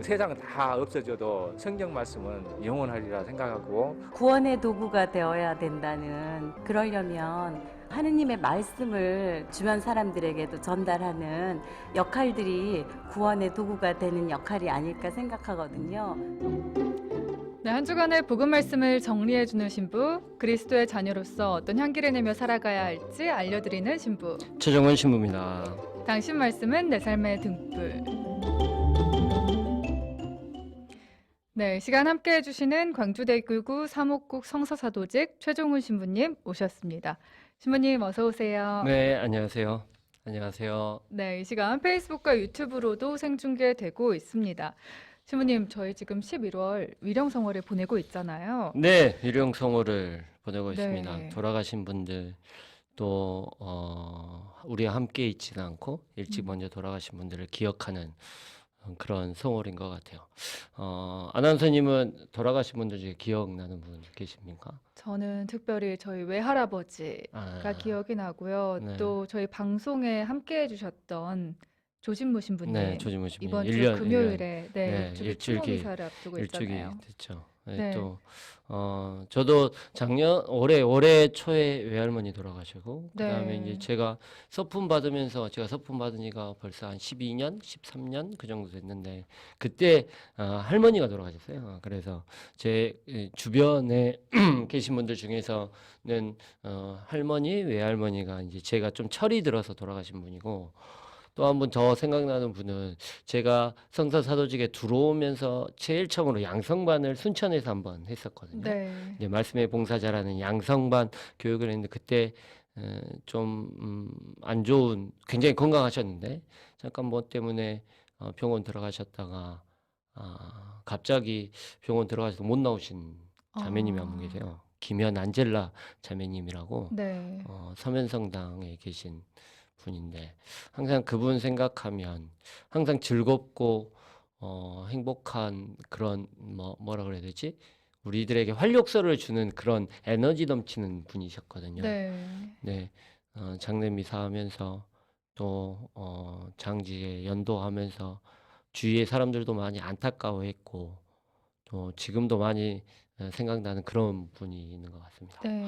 세상 다 없어져도 성경 말씀은 영원하리라 생각하고 구원의 도구가 되어야 된다는, 그러려면 하느님의 말씀을 주변 사람들에게도 전달하는 역할들이 구원의 도구가 되는 역할이 아닐까 생각하거든요. 네, 한 주간의 복음 말씀을 정리해주는 신부, 그리스도의 자녀로서 어떤 향기를 내며 살아가야 할지 알려드리는 신부. 최정원 신부입니다. 당신 말씀은 내 삶의 등불. 네, 시간 함께 해주시는 광주대교구 사목국 성서사도직 최종훈 신부님 오셨습니다. 신부님 어서 오세요. 네, 안녕하세요. 안녕하세요. 네, 이 시간 페이스북과 유튜브로도 생중계되고 있습니다. 신부님, 저희 지금 11월 위령성월을 보내고 있잖아요. 네, 일용성호를 보내고 네. 있습니다. 돌아가신 분들 또 우리와 함께 있지는 않고 일찍 먼저 돌아가신 분들을 기억하는 그런 성월인 것 같아요. 아나운서님은 돌아가신 분들 중에 기억나는 분 계십니까? 저는 특별히 저희 외할아버지가 기억이 나고요. 네. 또 저희 방송에 함께 해주셨던 조진무 신부님. 네, 조진무 신부님. 이번 주 1년, 금요일에 네, 일주기 일주기, 추모미사를 앞두고 일주기 있잖아요. 됐죠. 네, 네. 또 저도 올해 초에 외할머니 돌아가시고 그다음에 네. 이제 제가 서품 받으면서 제가 서품 받은 지가 벌써 한 12년, 13년 그 정도 됐는데 그때 할머니가 돌아가셨어요. 그래서 제 주변에 계신 분들 중에서는 할머니, 외할머니가 이제 제가 좀 철이 들어서 돌아가신 분이고 또 한 분 더 생각나는 분은 제가 성서사도직에 들어오면서 제일 처음으로 양성반을 순천에서 한번 했었거든요. 네. 이제 말씀의 봉사자라는 양성반 교육을 했는데 그때 좀 안 좋은 굉장히 건강하셨는데 잠깐 뭐 때문에 병원 들어가셨다가 갑자기 병원 들어가셔서 못 나오신 자매님이 한 분 계세요. 김현 안젤라 자매님이라고 네. 서면성당에 계신 분인데 항상 그분 생각하면 항상 즐겁고 행복한 그런 뭐라 그래야 되지? 우리들에게 활력소를 주는 그런 에너지 넘치는 분이셨거든요. 네. 네, 장례 미사하면서 또 장지에 연도하면서 주위의 사람들도 많이 안타까워했고 또 지금도 많이 생각나는 그런 분이 있는 것 같습니다. 네.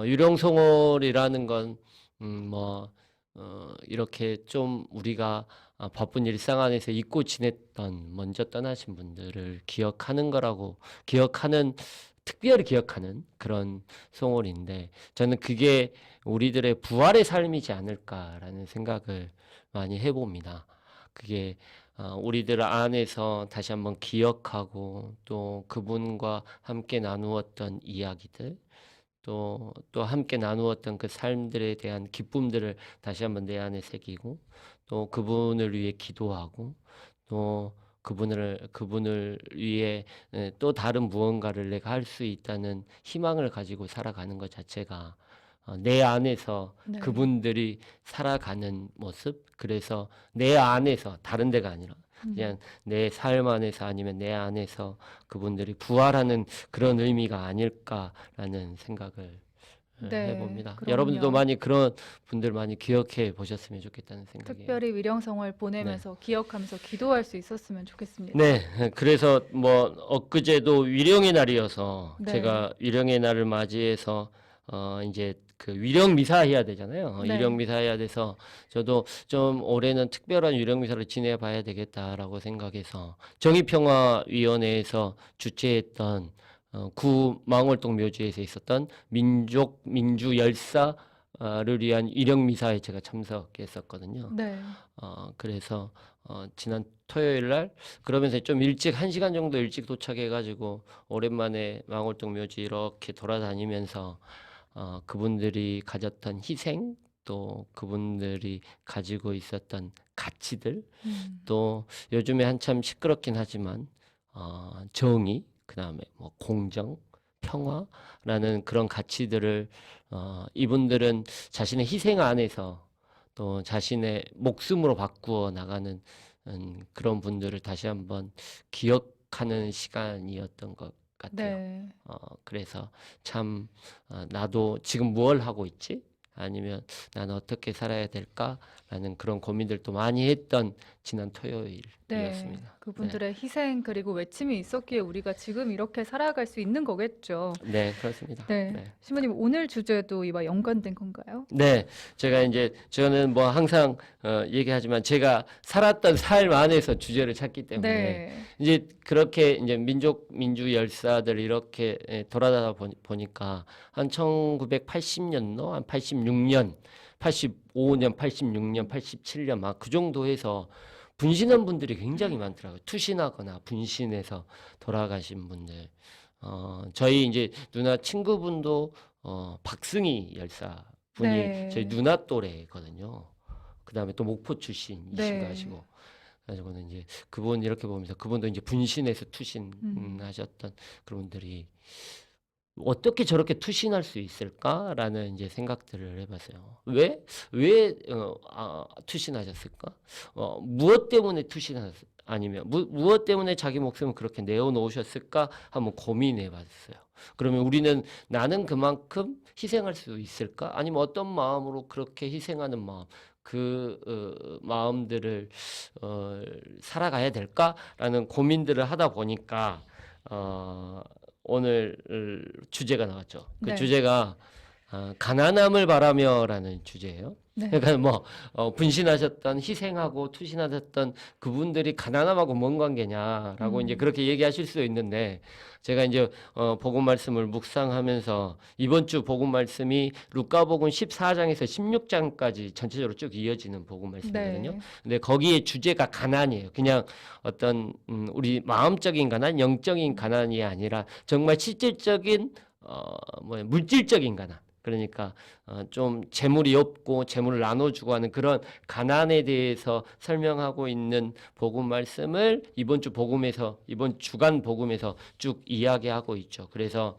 유령성월이라는 건 이렇게 좀 우리가 바쁜 일상 안에서 잊고 지냈던 먼저 떠나신 분들을 기억하는 거라고 특별히 기억하는 그런 성월인데 저는 그게 우리들의 부활의 삶이지 않을까라는 생각을 많이 해봅니다. 그게 우리들 안에서 다시 한번 기억하고 또 그분과 함께 나누었던 이야기들 또 함께 나누었던 그 삶들에 대한 기쁨들을 다시 한번 내 안에 새기고 또 그분을 위해 기도하고 또 그분을 위해 또 다른 무언가를 내가 할 수 있다는 희망을 가지고 살아가는 것 자체가 내 안에서 네. 그분들이 살아가는 모습 그래서 내 안에서 다른 데가 아니라 그냥 내 삶 안에서 아니면 내 안에서 그분들이 부활하는 그런 의미가 아닐까라는 생각을 네, 해봅니다. 그럼요. 여러분들도 많이 그런 분들 많이 기억해 보셨으면 좋겠다는 생각이에요. 특별히 위령성월 보내면서 기억하면서 기도할 수 있었으면 좋겠습니다. 네, 그래서 뭐 엊그제도 위령의 날이어서 네. 제가 위령의 날을 맞이해서 이제 그 위령 미사 해야 되잖아요. 네. 위령 미사 해야 돼서 저도 좀 올해는 특별한 위령 미사를 지내 봐야 되겠다라고 생각해서 정의평화위원회에서 주최했던 구 망월동 묘지에서 있었던 민주 열사를 위한 위령 미사에 제가 참석했었거든요. 네. 그래서 지난 토요일 날 그러면서 좀 일찍 1시간 정도 일찍 도착해가지고 오랜만에 망월동 묘지 이렇게 돌아다니면서 그분들이 가졌던 희생 또 그분들이 가지고 있었던 가치들 또 요즘에 한참 시끄럽긴 하지만 정의 그다음에 뭐 공정 평화라는 그런 가치들을 이분들은 자신의 희생 안에서 또 자신의 목숨으로 바꾸어 나가는 그런 분들을 다시 한번 기억하는 시간이었던 것 같아요. 네. 그래서 참 나도 지금 뭘 하고 있지? 아니면 나는 어떻게 살아야 될까라는 그런 고민들도 많이 했던 지난 토요일 그분들의 희생 그리고 외침이 있었기에 우리가 지금 이렇게 살아갈 수 있는 거겠죠. 네, 그렇습니다. 네. 네. 신부님 오늘 주제도 이와 연관된 건가요? 네, 제가 이제 저는 뭐 항상 얘기하지만 제가 살았던 삶 안에서 주제를 찾기 때문에 네. 이제 그렇게 이제 민주 열사들 이렇게 돌아다니다 보니까 한 1980년도 한 86년, 85년, 86년, 87년 막 그 정도 해서 분신한 분들이 굉장히 많더라고요. 투신하거나 분신해서 돌아가신 분들. 저희 이제 누나 친구분도 박승희 열사 분이 네. 저희 누나 또래거든요. 그 다음에 또 목포 출신이시기도 네. 하시고. 그래가지고는 이제 그분 이렇게 보면서 그분도 이제 분신해서 투신하셨던 그런 분들이 어떻게 저렇게 투신할 수 있을까라는 이제 생각들을 해봤어요. 왜 투신하셨을까? 무엇 때문에 아니면 무엇 때문에 자기 목숨을 그렇게 내어놓으셨을까 한번 고민해봤어요. 그러면 우리는 나는 그만큼 희생할 수 있을까? 아니면 어떤 마음으로 그렇게 희생하는 마음, 마음들을 살아가야 될까라는 고민들을 하다 보니까 오늘 주제가 나왔죠. 그 네. 주제가 가난함을 바라며라는 주제예요. 네. 그러니까 뭐 분신하셨던 희생하고 투신하셨던 그분들이 가난함하고 뭔 관계냐라고 이제 그렇게 얘기하실 수 있는데 제가 이제 복음 말씀을 묵상하면서 이번 주 복음 말씀이 루카복음 14장에서 16장까지 전체적으로 쭉 이어지는 복음 말씀이거든요. 네. 근데 거기에 주제가 가난이에요. 그냥 어떤 우리 마음적인 가난, 영적인 가난이 아니라 정말 실질적인 물질적인 가난. 그러니까 좀 재물이 없고 재물을 나눠주고 하는 그런 가난에 대해서 설명하고 있는 복음 말씀을 이번 주간 복음에서 쭉 이야기하고 있죠. 그래서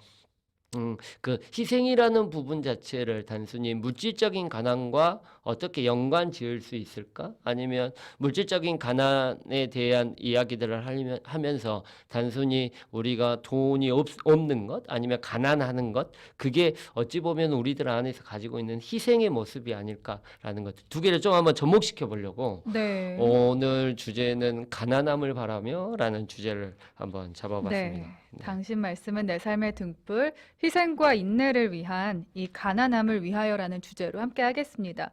그 희생이라는 부분 자체를 단순히 물질적인 가난과 어떻게 연관 지을 수 있을까? 아니면 물질적인 가난에 대한 이야기들을 하면서 단순히 우리가 돈이 없는 것 아니면 가난하는 것 그게 어찌 보면 우리들 안에서 가지고 있는 희생의 모습이 아닐까라는 것 두 개를 좀 한번 접목시켜 보려고 네. 오늘 주제는 가난함을 바라며라는 주제를 한번 잡아봤습니다. 네. 당신 말씀은 내 삶의 등불, 희생과 인내를 위한 이 가난함을 위하여라는 주제로 함께 하겠습니다.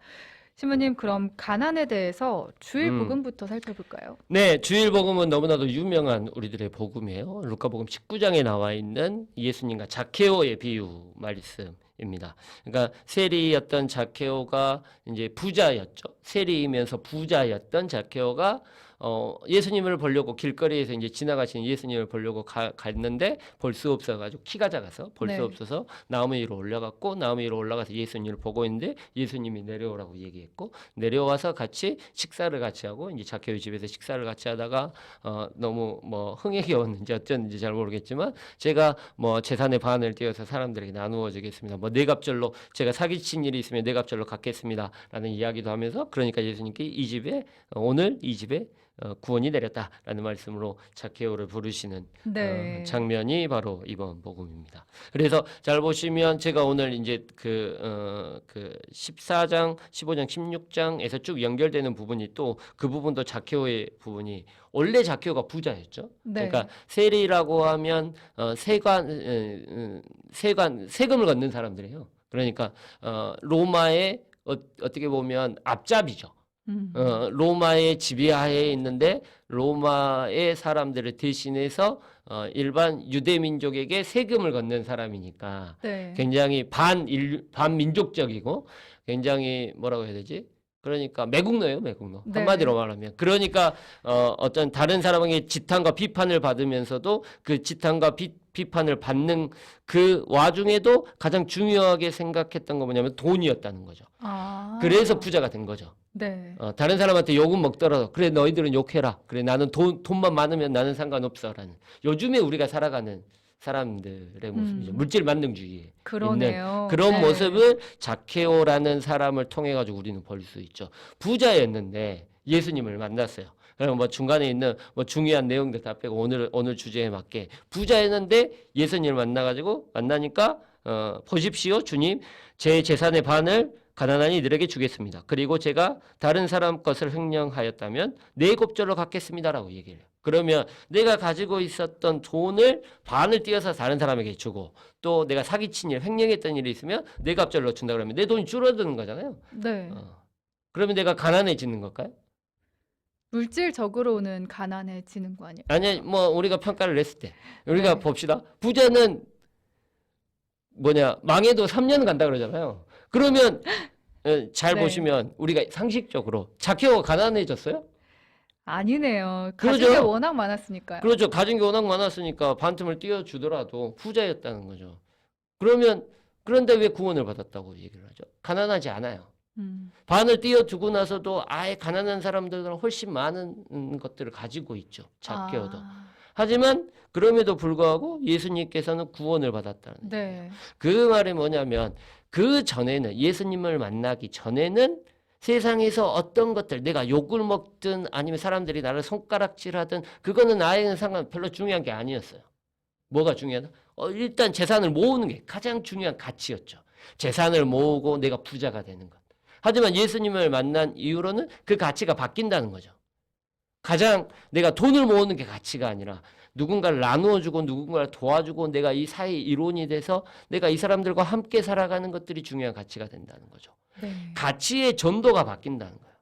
신부님, 그럼 가난에 대해서 주일 복음부터 살펴볼까요? 네, 주일 복음은 너무나도 유명한 우리들의 복음이에요. 루카복음 19장에 나와 있는 예수님과 자케오의 비유 말씀입니다. 그러니까 세리였던 자케오가 이제 부자였죠. 세리이면서 부자였던 자케오가 예수님을 보려고 길거리에서 이제 지나가시는 예수님을 보려고 갔는데 볼 수 없어가지고 키가 작아서 볼 수 네. 없어서 나무 위로 올라갔고 나무 위로 올라가서 예수님을 보고 있는데 예수님이 내려오라고 얘기했고 내려와서 같이 식사를 같이 하고 이제 자케오 집에서 식사를 같이 하다가 너무 뭐 흥에 겨웠는지 어쩐지 잘 모르겠지만 제가 뭐 재산의 반을 떼어서 사람들에게 나누어 주겠습니다. 뭐 네 갑절로 제가 사기친 일이 있으면 네 갑절로 갚겠습니다라는 이야기도 하면서 그러니까 예수님께 오늘 이 집에 구원이 내렸다라는 말씀으로 자케오를 부르시는 네. 장면이 바로 이번 복음입니다. 그래서 잘 보시면 제가 오늘 이제 그 14장, 15장, 16장에서 쭉 연결되는 부분이 또 그 부분도 자케오의 부분이 원래 자케오가 부자였죠. 네. 그러니까 세리라고 하면 세금을 걷는 사람들이에요. 그러니까 로마의 어떻게 보면 앞잡이죠. 로마의 지배하에 있는데 로마의 사람들을 대신해서 일반 유대 민족에게 세금을 걷는 사람이니까 네. 굉장히 반민족적이고 굉장히 뭐라고 해야 되지? 그러니까 매국노예요, 매국노. 네. 한마디로 말하면. 그러니까 어떤 다른 사람에게 지탄과 비판을 받으면서도 그 지탄과 비판을 받는 그 와중에도 가장 중요하게 생각했던 거 뭐냐면 돈이었다는 거죠. 아. 그래서 부자가 된 거죠. 네. 다른 사람한테 욕은 먹더라도 그래 너희들은 욕해라. 그래 나는 돈만 많으면 나는 상관없어라는 요즘에 우리가 살아가는 사람들의 모습이죠. 물질 만능주의에 그러네요. 있는 그런 네. 모습을 자케오라는 사람을 통해 가지고 우리는 볼 수 있죠. 부자였는데 예수님을 만났어요. 그럼 뭐 중간에 있는 뭐 중요한 내용들 다 빼고 오늘 주제에 맞게 부자였는데 예수님을 만나니까 보십시오 주님 제 재산의 반을 가난한 이들에게 주겠습니다. 그리고 제가 다른 사람 것을 횡령하였다면 네 곱절로 갚겠습니다라고 얘기를 해요. 그러면 내가 가지고 있었던 돈을 반을 띄어서 다른 사람에게 주고 또 내가 사기친 일, 횡령했던 일이 있으면 네 곱절로 준다 그러면 내 돈이 줄어드는 거잖아요. 네. 그러면 내가 가난해지는 걸까요? 물질적으로는 가난해지는 거 아니에요? 아니, 뭐 우리가 평가를 냈을 때 우리가 네. 봅시다. 부자는 망해도 3년 간다 그러잖아요. 그러면 잘 네. 보시면 우리가 상식적으로 자키오가 가난해졌어요? 아니네요. 그러죠. 가진 게 워낙 많았으니까요. 그렇죠. 가진 게 워낙 많았으니까 반틈을 띄워주더라도 부자였다는 거죠. 그런데 왜 구원을 받았다고 얘기를 하죠? 가난하지 않아요. 반을 띄워주고 나서도 아예 가난한 사람들은 훨씬 많은 것들을 가지고 있죠. 자키오도. 아, 하지만 그럼에도 불구하고 예수님께서는 구원을 받았다는 거예요. 네. 그 말이 뭐냐면 그 전에는 예수님을 만나기 전에는 세상에서 어떤 것들 내가 욕을 먹든 아니면 사람들이 나를 손가락질하든 그거는 나에게는 별로 중요한 게 아니었어요. 뭐가 중요하다? 일단 재산을 모으는 게 가장 중요한 가치였죠. 재산을 모으고 내가 부자가 되는 것. 하지만 예수님을 만난 이후로는 그 가치가 바뀐다는 거죠. 가장 내가 돈을 모으는 게 가치가 아니라 누군가를 나누어주고 누군가를 도와주고 내가 이 사회의 일원이 돼서 내가 이 사람들과 함께 살아가는 것들이 중요한 가치가 된다는 거죠. 네. 가치의 전도가 바뀐다는 거예요.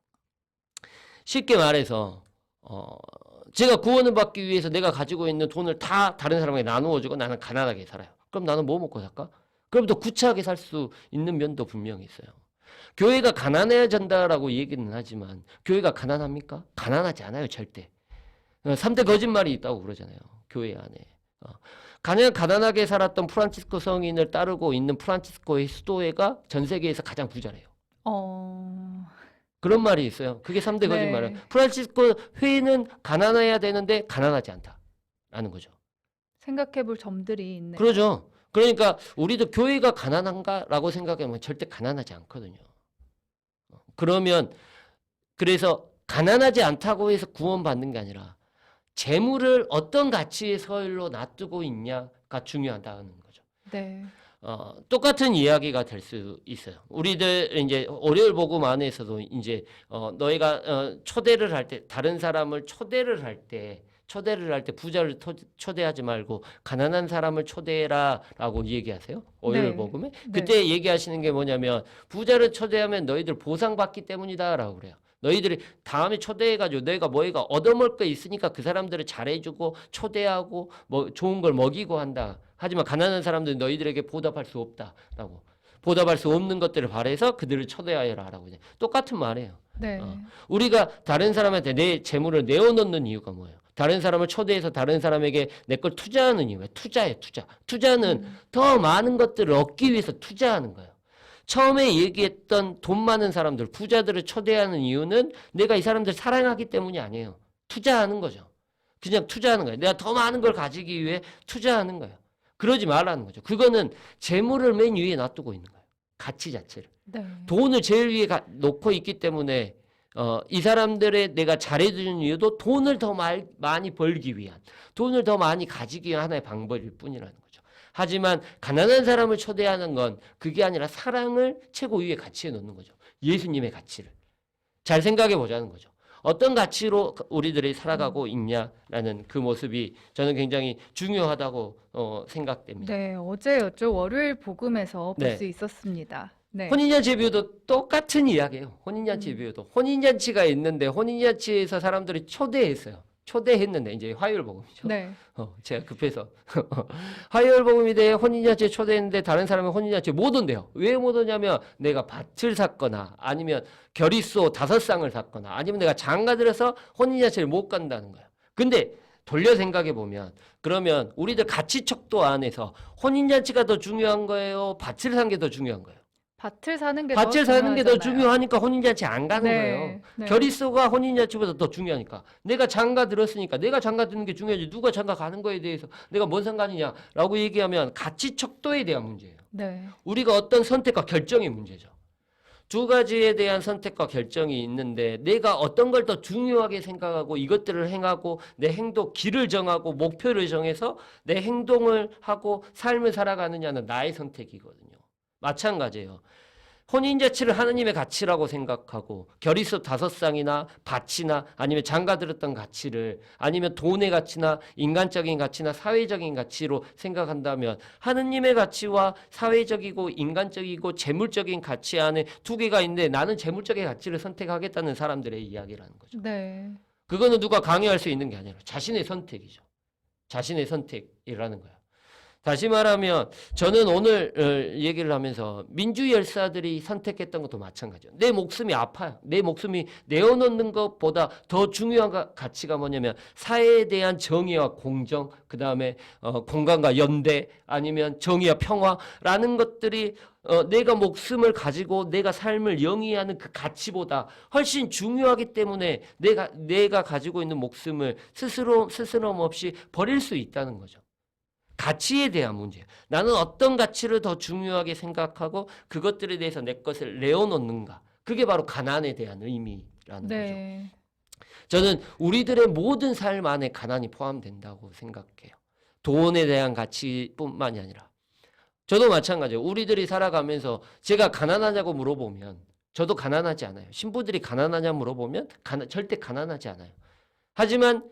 쉽게 말해서 제가 구원을 받기 위해서 내가 가지고 있는 돈을 다 다른 사람에게 나누어주고 나는 가난하게 살아요. 그럼 나는 뭐 먹고 살까? 그럼 더 구차하게 살 수 있는 면도 분명히 있어요. 교회가 가난해진다라고 얘기는 하지만 교회가 가난합니까? 가난하지 않아요, 절대. 3대 거짓말이 있다고 그러잖아요. 교회 안에. 가난하게 살았던 프란치스코 성인을 따르고 있는 프란치스코의 수도회가 전 세계에서 가장 부자래요. 그런 말이 있어요. 그게 3대 네. 거짓말이에요. 프란치스코 회는 가난해야 되는데 가난하지 않다라는 거죠. 생각해 볼 점들이 있네요. 그러죠. 그러니까 우리도 교회가 가난한가라고 생각하면 절대 가난하지 않거든요. 그래서 가난하지 않다고 해서 구원받는 게 아니라 재물을 어떤 가치의 서열로 놔두고 있냐가 중요하다는 거죠. 네. 똑같은 이야기가 될 수 있어요. 우리들 이제 월요일 복음 안에서도 이제 너희가 초대를 할 때 다른 사람을 초대를 할 때 부자를 초대하지 말고 가난한 사람을 초대해라라고 얘기하세요. 월요일 네. 복음에. 네. 그때 얘기하시는 게 뭐냐면 부자를 초대하면 너희들 보상받기 때문이다라고 그래요. 너희들이 다음에 초대해가지고 너희가 뭐가 얻어먹을 거 있으니까 그 사람들을 잘해주고 초대하고 뭐 좋은 걸 먹이고 한다. 하지만 가난한 사람들은 너희들에게 보답할 수 없다라고. 보답할 수 없는 것들을 바래서 그들을 초대하여라라고. 똑같은 말이에요. 네. 우리가 다른 사람한테 내 재물을 내어놓는 이유가 뭐예요? 다른 사람을 초대해서 다른 사람에게 내 걸 투자하는 이유가 투자예요, 투자. 투자는 더 많은 것들을 얻기 위해서 투자하는 거예요. 처음에 얘기했던 돈 많은 사람들, 부자들을 초대하는 이유는 내가 이 사람들 사랑하기 때문이 아니에요. 투자하는 거죠. 그냥 투자하는 거예요. 내가 더 많은 걸 가지기 위해 투자하는 거예요. 그러지 말라는 거죠. 그거는 재물을 맨 위에 놔두고 있는 거예요. 가치 자체를. 네. 돈을 제일 위에 놓고 있기 때문에 이 사람들의 내가 잘해주는 이유도 돈을 더 많이 벌기 위한, 돈을 더 많이 가지기 위한 하나의 방법일 뿐이라는 거죠. 하지만 가난한 사람을 초대하는 건 그게 아니라 사랑을 최고 위에 가치에 놓는 거죠. 예수님의 가치를. 잘 생각해 보자는 거죠. 어떤 가치로 우리들이 살아가고 있냐라는 그 모습이 저는 굉장히 중요하다고 생각됩니다. 네, 어제였죠. 월요일 복음에서 볼 네. 수 있었습니다. 네. 혼인잔치 비유도 똑같은 이야기예요. 혼인잔치 비유도. 혼인잔치가 있는데 혼인잔치에서 사람들이 초대했는데 이제 화요일 복음이죠. 네. 제가 급해서 화요일 복음이 돼 혼인잔치에 초대했는데 다른 사람은 혼인잔치에 못 온대요. 왜 못 오냐면 내가 밭을 샀거나 아니면 결의소 5쌍을 샀거나 아니면 내가 장가 들어서 혼인잔치를 못 간다는 거예요. 근데 돌려 생각해 보면 그러면 우리들 가치척도 안에서 혼인잔치가 더 중요한 거예요? 밭을 산 게 더 중요한 거예요? 밭을 사는 게 밭을 사는 게 더 중요하잖아요. 중요하니까 혼인잔치 안 가는 네, 거예요. 네. 결의소가 혼인잔치보다 더 중요하니까. 내가 장가 들었으니까 내가 장가 드는 게 중요하지 누가 장가 가는 거에 대해서 내가 뭔 상관이냐라고 얘기하면 가치 척도에 대한 문제예요. 네. 우리가 어떤 선택과 결정의 문제죠. 두 가지에 대한 선택과 결정이 있는데 내가 어떤 걸 더 중요하게 생각하고 이것들을 행하고 내 행동 길을 정하고 목표를 정해서 내 행동을 하고 삶을 살아가느냐는 나의 선택이거든요. 마찬가지예요. 혼인 자체를 하느님의 가치라고 생각하고 결의서 5쌍이나 밭이나 아니면 장가 들었던 가치를 아니면 돈의 가치나 인간적인 가치나 사회적인 가치로 생각한다면 하느님의 가치와 사회적이고 인간적이고 재물적인 가치 안에 두 개가 있는데 나는 재물적인 가치를 선택하겠다는 사람들의 이야기라는 거죠. 네. 그거는 누가 강요할 수 있는 게 아니라 자신의 선택이죠. 자신의 선택이라는 거예요. 다시 말하면 저는 오늘 얘기를 하면서 민주 열사들이 선택했던 것도 마찬가지예요. 내 목숨이 아파요. 내 목숨이 내어놓는 것보다 더 중요한 가치가 뭐냐면 사회에 대한 정의와 공정, 그 다음에 공간과 연대, 아니면 정의와 평화라는 것들이 내가 목숨을 가지고 내가 삶을 영위하는 그 가치보다 훨씬 중요하기 때문에 내가 가지고 있는 목숨을 스스럼 없이 버릴 수 있다는 거죠. 가치에 대한 문제예요. 나는 어떤 가치를 더 중요하게 생각하고 그것들에 대해서 내 것을 내어놓는가. 그게 바로 가난에 대한 의미라는 네. 거죠. 저는 우리들의 모든 삶 안에 가난이 포함된다고 생각해요. 돈에 대한 가치뿐만이 아니라 저도 마찬가지예요. 우리들이 살아가면서 제가 가난하냐고 물어보면 저도 가난하지 않아요. 신부들이 가난하냐 물어보면 절대 가난하지 않아요. 하지만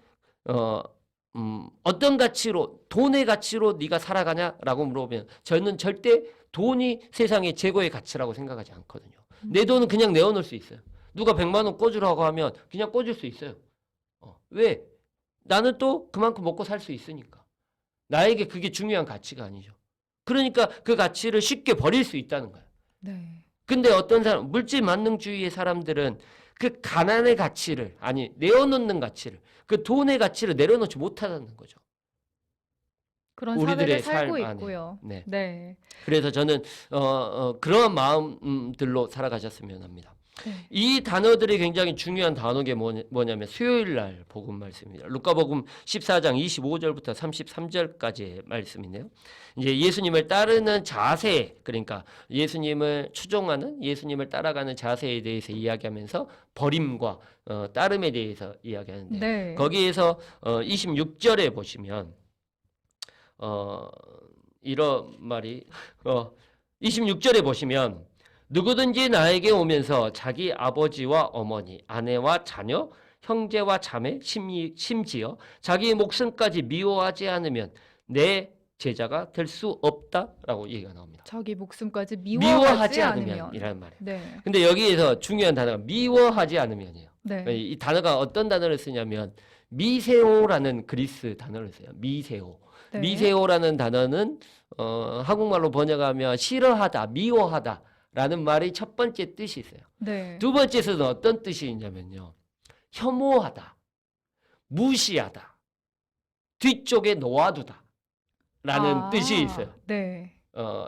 어떤 가치로 돈의 가치로 네가 살아가냐라고 물어보면 저는 절대 돈이 세상의 최고의 가치라고 생각하지 않거든요. 내 돈은 그냥 내어놓을 수 있어요. 누가 100만 원 꿔주라고 하면 그냥 꿔줄 수 있어요. 왜? 나는 또 그만큼 먹고 살 수 있으니까. 나에게 그게 중요한 가치가 아니죠. 그러니까 그 가치를 쉽게 버릴 수 있다는 거예요. 네. 근데 어떤 사람, 물질 만능주의의 사람들은 그 가난의 가치를, 아니, 내어놓는 가치를, 그 돈의 가치를 내려놓지 못하는 거죠. 그런 우리들의 사회를 살고 삶 안에. 있고요. 네. 네. 그래서 저는 그러한 마음들로 살아가셨으면 합니다. 네. 이 단어들이 굉장히 중요한 단어가 뭐냐면 수요일 날 복음 말씀입니다. 루카복음 14장 25절부터 33절까지의 말씀인데요. 이제 예수님을 따르는 자세, 그러니까 예수님을 추종하는, 예수님을 따라가는 자세에 대해서 이야기하면서 버림과 따름에 대해서 이야기하는데 네. 거기에서 26절에 보시면 이런 말이 26절에 보시면 누구든지 나에게 오면서 자기 아버지와 어머니, 아내와 자녀, 형제와 자매, 심지어 자기의 목숨까지 미워하지 않으면 내 제자가 될 수 없다라고 얘기가 나옵니다. 자기 목숨까지 미워하지 미워하지 않으면 않으면. 이라는 말이에요. 네. 근데 여기에서 중요한 단어가 미워하지 않으면이에요. 네. 이 단어가 어떤 단어를 쓰냐면 미세오라는 그리스 단어를 써요. 미세오. 네. 미세오라는 단어는 한국말로 번역하면 싫어하다, 미워하다 라는 말이 첫 번째 뜻이 있어요. 네. 두 번째에서는 어떤 뜻이 있냐면요. 혐오하다, 무시하다, 뒤쪽에 놓아두다 라는 뜻이 있어요. 네.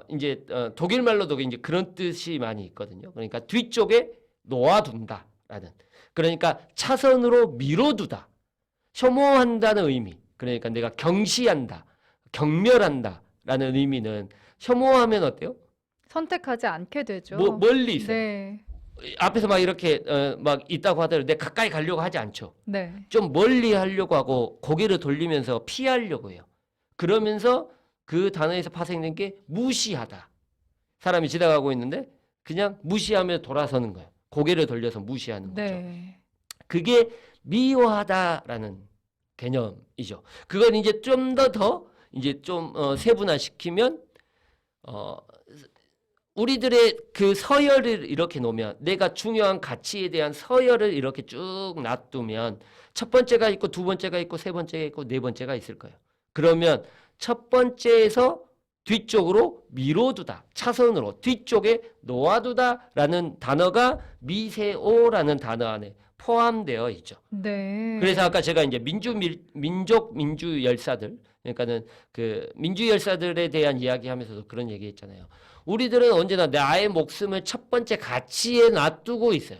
이제 독일말로도 이제 그런 뜻이 많이 있거든요. 그러니까 뒤쪽에 놓아둔다 라는. 그러니까 차선으로 밀어두다. 혐오한다는 의미. 그러니까 내가 경시한다, 경멸한다 라는 의미는 혐오하면 어때요? 선택하지 않게 되죠. 멀리 있어요. 네. 앞에서 막 이렇게 막 있다고 하더라도 내가 가까이 가려고 하지 않죠. 네. 좀 멀리 하려고 하고 고개를 돌리면서 피하려고 해요. 그러면서 그 단어에서 파생된 게 무시하다. 사람이 지나가고 있는데 그냥 무시하며 돌아서는 거예요. 고개를 돌려서 무시하는 거죠. 네. 그게 미워하다라는 개념이죠. 그걸 이제 좀 더 이제 좀 세분화시키면 우리들의 그 서열을 이렇게 놓으면 내가 중요한 가치에 대한 서열을 이렇게 쭉 놔두면 첫 번째가 있고 두 번째가 있고 세 번째가 있고 네 번째가 있을 거예요. 그러면 첫 번째에서 뒤쪽으로 밀어두다, 차선으로 뒤쪽에 놓아두다라는 단어가 미세오라는 단어 안에 포함되어 있죠. 네. 그래서 아까 제가 이제 민주 열사들, 그러니까는 그 민주 열사들에 대한 이야기하면서도 그런 얘기했잖아요. 우리들은 언제나 나의 목숨을 첫 번째 가치에 놔두고 있어요.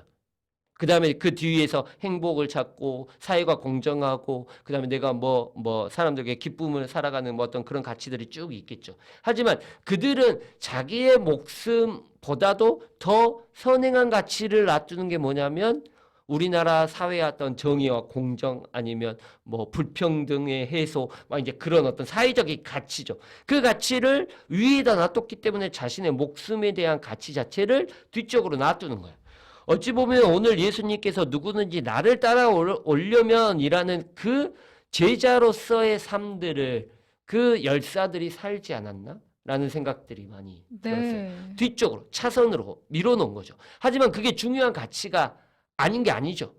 그 다음에 그 뒤에서 행복을 찾고 사회가 공정하고 그 다음에 내가 뭐 사람들에게 기쁨을 살아가는 뭐 어떤 그런 가치들이 쭉 있겠죠. 하지만 그들은 자기의 목숨보다도 더 선행한 가치를 놔두는 게 뭐냐면 우리나라 사회의 어떤 정의와 공정 아니면 뭐 불평등의 해소 막 이제 그런 어떤 사회적인 가치죠. 그 가치를 위에다 놔뒀기 때문에 자신의 목숨에 대한 가치 자체를 뒤쪽으로 놔두는 거예요. 어찌 보면 오늘 예수님께서 누구든지 나를 따라오려면이라는 그 제자로서의 삶들을 그 열사들이 살지 않았나? 라는 생각들이 많이 들었어요. 네. 뒤쪽으로 차선으로 밀어놓은 거죠. 하지만 그게 중요한 가치가 아닌 게 아니죠.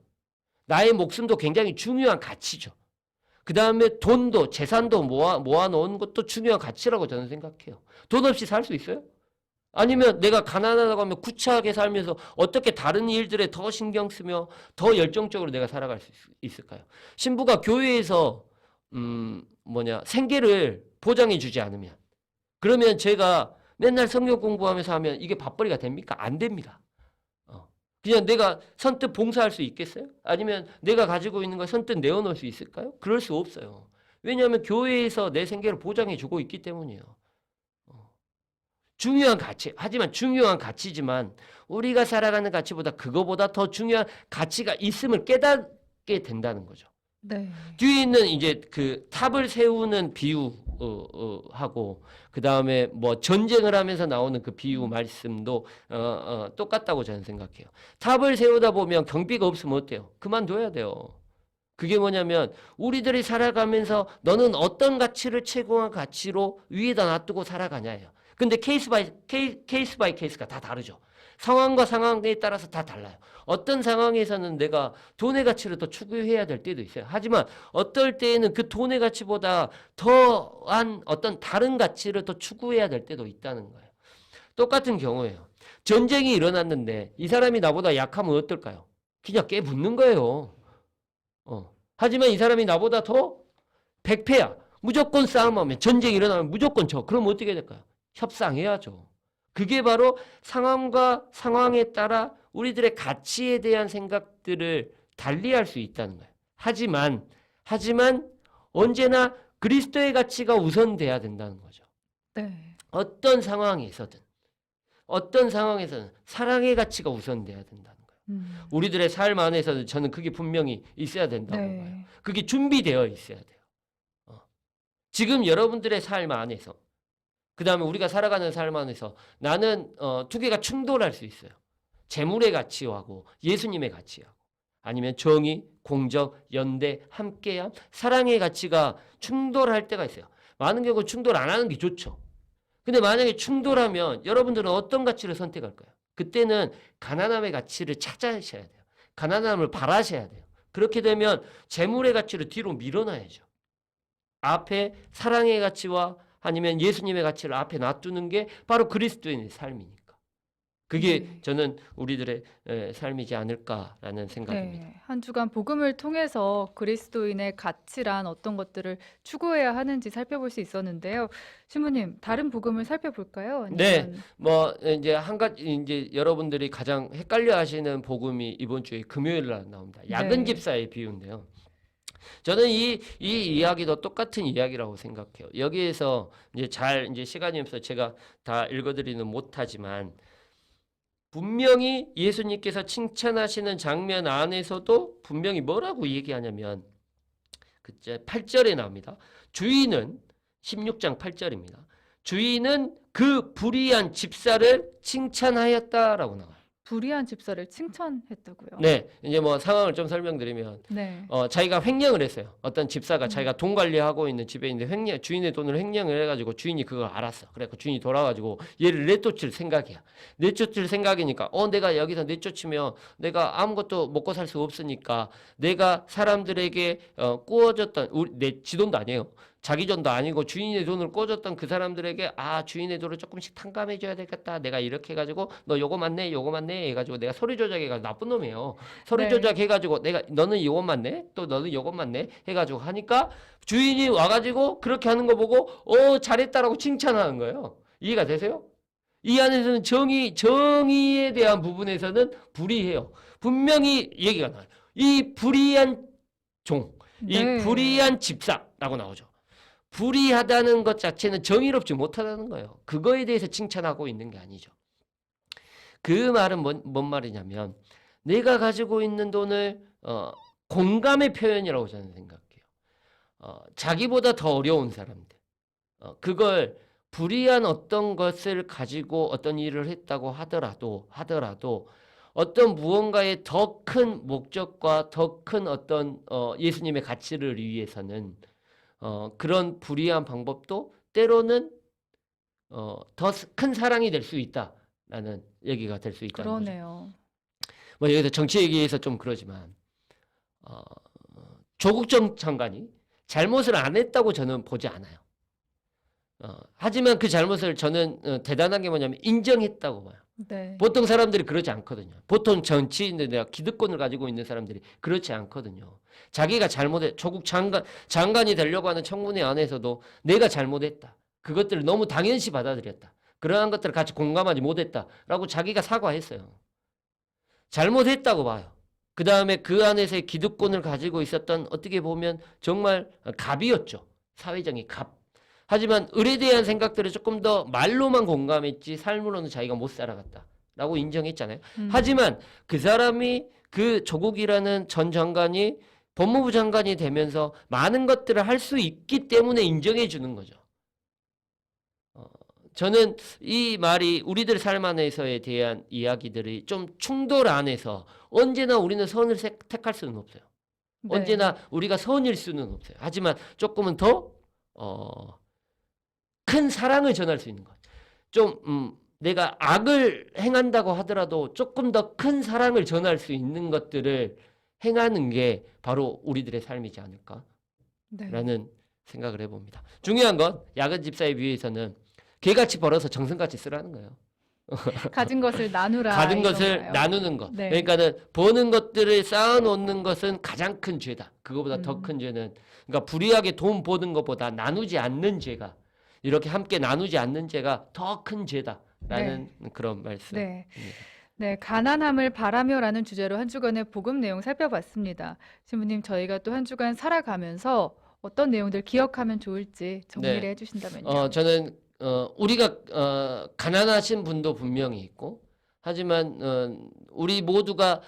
나의 목숨도 굉장히 중요한 가치죠. 그 다음에 돈도 재산도 모아놓은 것도 중요한 가치라고 저는 생각해요. 돈 없이 살 수 있어요? 아니면 내가 가난하다고 하면 구차하게 살면서 어떻게 다른 일들에 더 신경 쓰며 더 열정적으로 내가 살아갈 수 있을까요? 신부가 교회에서 생계를 보장해 주지 않으면, 그러면 제가 맨날 성경 공부하면서 하면 이게 밥벌이가 됩니까? 안 됩니다. 그냥 내가 선뜻 봉사할 수 있겠어요? 아니면 내가 가지고 있는 걸 선뜻 내어놓을 수 있을까요? 그럴 수 없어요. 왜냐하면 교회에서 내 생계를 보장해 주고 있기 때문이에요. 중요한 가치, 하지만 중요한 가치지만 우리가 살아가는 가치보다 그거보다 더 중요한 가치가 있음을 깨닫게 된다는 거죠. 네. 뒤에 있는 이제 그 탑을 세우는 비유 하고 그 다음에 뭐 전쟁을 하면서 나오는 그 비유 말씀도 똑같다고 저는 생각해요. 탑을 세우다 보면 경비가 없으면 어때요? 그만둬야 돼요. 그게 뭐냐면 우리들이 살아가면서 너는 어떤 가치를 최고한 가치로 위에다 놔두고 살아가냐예요. 근데 케이스 바이 케이스가 다 다르죠. 상황과 상황에 따라서 다 달라요. 어떤 상황에서는 내가 돈의 가치를 더 추구해야 될 때도 있어요. 하지만 어떨 때에는 그 돈의 가치보다 더한 어떤 다른 가치를 더 추구해야 될 때도 있다는 거예요. 똑같은 경우예요. 전쟁이 일어났는데 이 사람이 나보다 약하면 어떨까요? 그냥 깨붙는 거예요. 하지만 이 사람이 나보다 더 100패야. 무조건 싸움하면 전쟁이 일어나면 무조건 져. 그럼 어떻게 될까요? 협상해야죠. 그게 바로 상황과 상황에 따라 우리들의 가치에 대한 생각들을 달리할 수 있다는 거예요. 하지만 언제나 그리스도의 가치가 우선돼야 된다는 거죠. 네. 어떤 상황에서든 사랑의 가치가 우선돼야 된다는 거예요. 우리들의 삶 안에서는 저는 그게 분명히 있어야 된다고 네. 봐요. 그게 준비되어 있어야 돼요. 지금 여러분들의 삶 안에서 그 다음에 우리가 살아가는 삶 안에서 나는 두 개가 충돌할 수 있어요. 재물의 가치하고 예수님의 가치하고 아니면 정의, 공정, 연대, 함께함, 사랑의 가치가 충돌할 때가 있어요. 많은 경우 충돌 안 하는 게 좋죠. 근데 만약에 충돌하면 여러분들은 어떤 가치를 선택할까요? 그때는 가난함의 가치를 찾아셔야 돼요. 가난함을 바라셔야 돼요. 그렇게 되면 재물의 가치를 뒤로 밀어놔야죠. 앞에 사랑의 가치와 아니면 예수님의 가치를 앞에 놔두는 게 바로 그리스도인의 삶이니까. 그게 저는 우리들의 삶이지 않을까라는 생각입니다. 네. 한 주간 복음을 통해서 그리스도인의 가치란 어떤 것들을 추구해야 하는지 살펴볼 수 있었는데요. 신부님, 다른 복음을 살펴볼까요? 네. 아니면 뭐 이제 한 가지 이제 여러분들이 가장 헷갈려 하시는 복음이 이번 주에 금요일 날 나옵니다. 야근 네. 집사의 비유인데요. 저는 이 이야기도 똑같은 이야기라고 생각해요. 여기에서 이제 시간이 없어서 제가 다 읽어드리는 못하지만 분명히 예수님께서 칭찬하시는 장면 안에서도 분명히 뭐라고 얘기하냐면 그때 8절에 나옵니다. 주인은 16장 8절입니다. 주인은 그 불의한 집사를 칭찬하였다라고 나와요. 불의한 집사를 칭찬했다고요? 네, 이제 뭐 상황을 좀 설명드리면 네. 자기가 횡령을 했어요. 어떤 집사가 자기가 돈 관리하고 있는 집에 있는데 주인의 돈을 횡령을 해가지고 주인이 그걸 알았어. 그래서 주인이 돌아가지고 얘를 내쫓을 생각이야. 내쫓을 생각이니까 내가 여기서 내쫓으면 내가 아무것도 먹고 살 수 없으니까 내가 사람들에게 꾸어줬던 내 지돈도 아니에요. 자기 돈도 아니고 주인의 돈을 꿔줬던 그 사람들에게 주인의 돈을 조금씩 탕감해줘야 되겠다. 내가 이렇게 해가지고 너 요거만 내 해가지고 내가 서류 조작해가지고 나쁜 놈이에요. 서류 네. 조작해가지고 너는 요것만 내? 또 너는 요것만 내? 해가지고 하니까 주인이 와가지고 그렇게 하는 거 보고 잘했다라고 칭찬하는 거예요. 이해가 되세요? 이 안에서는 정의에 대한 부분에서는 불의해요. 분명히 얘기가 나와요. 이 불의한 이 네. 불의한 집사라고 나오죠. 불의하다는 것 자체는 정의롭지 못하다는 거예요. 그거에 대해서 칭찬하고 있는 게 아니죠. 그 말은 뭔 말이냐면 내가 가지고 있는 돈을 공감의 표현이라고 저는 생각해요. 자기보다 더 어려운 사람들, 그걸 불이한 어떤 것을 가지고 어떤 일을 했다고 하더라도 어떤 무언가의 더 큰 목적과 더 큰 어떤 예수님의 가치를 위해서는 그런 불이한 방법도 때로는 더 큰 사랑이 될 수 있다라는 얘기가 될 수 있다는 거죠. 그러네요. 뭐 여기서 정치 얘기해서 좀 그러지만 조국 전 장관이 잘못을 안 했다고 저는 보지 않아요. 하지만 그 잘못을 저는 대단한 게 뭐냐면 인정했다고 봐요. 네. 보통 사람들이 그러지 않거든요. 보통 정치인들이나 기득권을 가지고 있는 사람들이 그렇지 않거든요. 자기가 조국 장관이 되려고 하는 청문회 안에서도 내가 잘못했다. 그것들을 너무 당연시 받아들였다. 그러한 것들을 같이 공감하지 못했다라고 자기가 사과했어요. 잘못했다고 봐요. 그 다음에 그 안에서의 기득권을 가지고 있었던 어떻게 보면 정말 갑이었죠. 사회적인 갑. 하지만 을에 대한 생각들을 조금 더 말로만 공감했지 삶으로는 자기가 못 살아갔다라고 인정했잖아요. 하지만 그 사람이 그 조국이라는 전 장관이 법무부 장관이 되면서 많은 것들을 할 수 있기 때문에 인정해 주는 거죠. 저는 이 말이 우리들 삶 안에서에 대한 이야기들이 좀 충돌 안에서 언제나 우리는 선을 택할 수는 없어요. 네. 언제나 우리가 선일 수는 없어요. 하지만 조금은 더 큰 사랑을 전할 수 있는 것. 좀 내가 악을 행한다고 하더라도 조금 더 큰 사랑을 전할 수 있는 것들을 행하는 게 바로 우리들의 삶이지 않을까라는 네. 생각을 해봅니다. 중요한 건 야근 집사에 비해서는 개같이 벌어서 정성같이 쓰라는 거예요. 가진 것을 나누라. 가진 것을 이건가요? 나누는 것. 네. 그러니까는 버는 것들을 쌓아놓는 것은 가장 큰 죄다. 그거보다 더 음. 큰 죄는 그러니까 불이하게 돈 버는 것보다 나누지 않는 죄가 이렇게 함께 나누지 않는 죄가 더 큰 죄다라는 그런 말씀입니다. 네. 네, 가난함을 바라며라는 주제로 한 주간의 복음 내용 살펴봤습니다. 신부님, 저희가 또 한 주간 살아가면서 어떤 내용들 기억하면 좋을지 정리를 네. 해주신다면요. 저는 우리가 가난하신 분도 분명히 있고 하지만 우리 모두가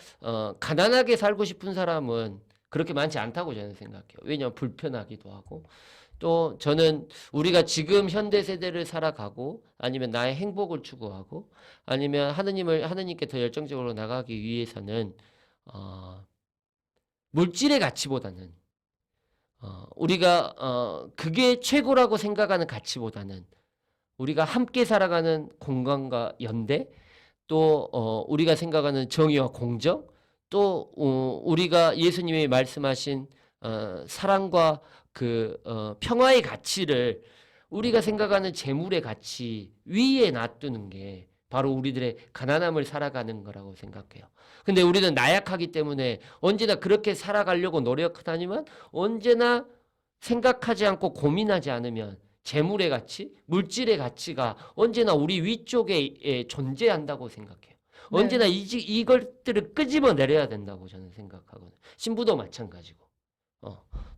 가난하게 살고 싶은 사람은 그렇게 많지 않다고 저는 생각해요. 왜냐하면 불편하기도 하고 또 저는 우리가 지금 현대 세대를 살아가고 아니면 나의 행복을 추구하고 아니면 하느님께 더 열정적으로 나가기 위해서는 물질의 가치보다는 우리가 그게 최고라고 생각하는 가치보다는 우리가 함께 살아가는 공간과 연대 또 우리가 생각하는 정의와 공정 또 우리가 예수님이 말씀하신 사랑과 그 평화의 가치를 우리가 생각하는 재물의 가치 위에 놔두는 게 바로 우리들의 가난함을 살아가는 거라고 생각해요. 근데 우리는 나약하기 때문에 언제나 그렇게 살아가려고 노력하지만 언제나 생각하지 않고 고민하지 않으면 재물의 가치, 물질의 가치가 언제나 우리 위쪽에 존재한다고 생각해요. 네. 언제나 이것들을 끄집어 내려야 된다고 저는 생각하거든요. 신부도 마찬가지고.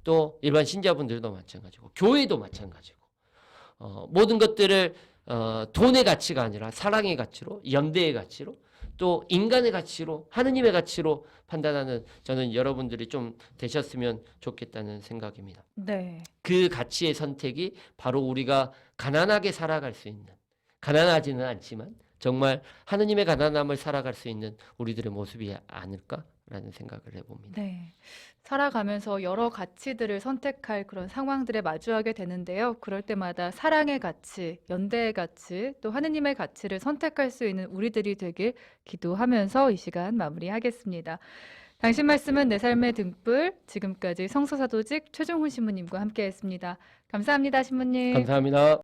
또 일반 신자분들도 마찬가지고 교회도 마찬가지고 모든 것들을 돈의 가치가 아니라 사랑의 가치로 연대의 가치로 또 인간의 가치로 하느님의 가치로 판단하는 저는 여러분들이 좀 되셨으면 좋겠다는 생각입니다. 네. 그 가치의 선택이 바로 우리가 가난하게 살아갈 수 있는 가난하지는 않지만 정말 하느님의 가난함을 살아갈 수 있는 우리들의 모습이 아닐까라는 생각을 해봅니다. 네. 살아가면서 여러 가치들을 선택할 그런 상황들에 마주하게 되는데요. 그럴 때마다 사랑의 가치, 연대의 가치, 또 하느님의 가치를 선택할 수 있는 우리들이 되길 기도하면서 이 시간 마무리하겠습니다. 당신 말씀은 내 삶의 등불, 지금까지 성서사도직 최종훈 신부님과 함께했습니다. 감사합니다, 신부님. 감사합니다.